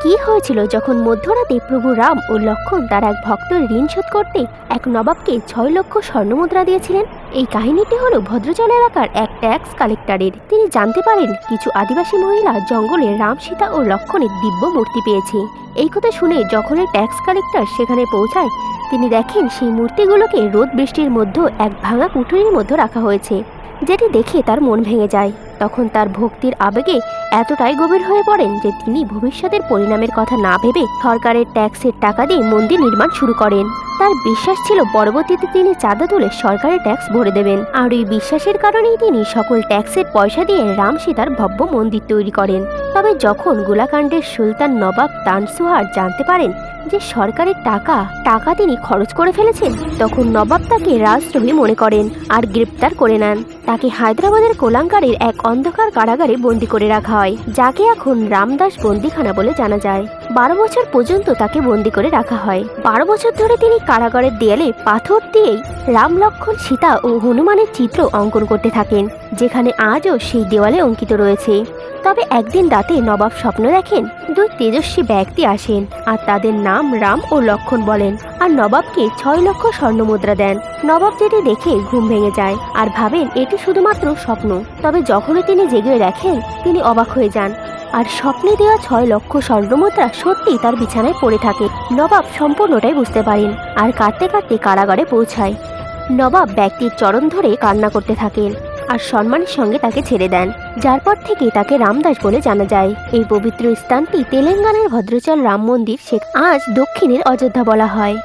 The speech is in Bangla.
কি হয়েছিল যখন মধ্যরাতে প্রভু রাম ও লক্ষণ তার এক ভক্তের ঋণ শোধ করতে এক নবাবকে 6 লক্ষ স্বর্ণমুদ্রা দিয়েছিলেন? এই কাহিনীটি হলো ভদ্রাচল এলাকার এক ট্যাক্স কালেক্টরের। তিনি জানতে পারেন কিছু আদিবাসী মহিলা জঙ্গলে রাম, সীতা ও লক্ষণের দিব্য মূর্তি পেয়েছে। এই কথা শুনে যখন এই ট্যাক্স কালেক্টর সেখানে পৌঁছায়, তিনি দেখেন সেই মূর্তিগুলোকে রোদ বৃষ্টির মধ্যে এক ভাঙা কুঠুরির মধ্যে রাখা হয়েছে, যেটি দেখে তার মন ভেঙে যায়। তখন তার ভক্তির আবেগে এতটাই গভীর হয়ে পড়েন যে তিনি ভবিষ্যতের পরিণামের কথা না ভেবে সরকারের ট্যাক্সের টাকা দিয়ে মন্দির নির্মাণ শুরু করেন। তার বিশ্বাস ছিল পরবর্তীতে তিনি চাঁদা তুলে সরকারের ট্যাক্স ভরে দেবেন, আর ওই বিশ্বাসের কারণেই তিনি সকল ট্যাক্সের পয়সা দিয়ে রাম সীতার ভব্য মন্দির তৈরি করেন। তবে যখন গোলাকাণ্ডের সুলতান নবাব তানসুহার জানতে পারেন যে সরকারের টাকা তিনি খরচ করে ফেলেছেন, তখন নবাব তাকে রাজদ্রোহী মনে করেন আর গ্রেপ্তার করে নেন। তাকে হায়দ্রাবাদের কোলাঙ্কারের এক অন্ধকার কারাগারে বন্দী করে রাখা হয়, যাকে এখন রামদাস বন্দিখানা বলে জানা যায়। 12 বছর পর্যন্ত তাকে বন্দী করে রাখা হয়। 12 বছর ধরে তিনি কারাগারের দেয়ালে পাথর দিয়েই রাম, লক্ষণ, সীতা ও হনুমানের চিত্র অঙ্কন করতে থাকেন, যেখানে আজও সেই দেওয়ালে অঙ্কিত রয়েছে। তবে একদিন রাতে নবাব স্বপ্ন দেখেন 2 তেজস্বী ব্যক্তি আসেন আর তাদের নাম রাম ও লক্ষণ বলেন, আর নবাবকে 6 লক্ষ স্বর্ণমুদ্রা দেন। নবাব যেটি দেখে ঘুম ভেঙে যায় আর ভাবেন এটি শুধুমাত্র স্বপ্ন। তবে যখনই তিনি জেগে দেখেন, তিনি অবাক হয়ে যান, আর স্বপ্নে দেওয়া 6 লক্ষ স্বর্ণমুদ্রা সত্যি তার বিছানায় পড়ে থাকে। নবাব সম্পূর্ণটাই বুঝতে পারেন আর কাঁদতে কাঁদতে কারাগারে পৌঁছায়। নবাব ব্যক্তির চরণ ধরে কান্না করতে থাকেন আর সম্মানের সঙ্গে তাকে ছেড়ে দেন, যার পর থেকে তাকে রামদাস বলে জানা যায়। এই পবিত্র স্থানটি তেলেঙ্গানার ভদ্রাচল রাম মন্দির, আজ দক্ষিণের অযোধ্যা বলা হয়।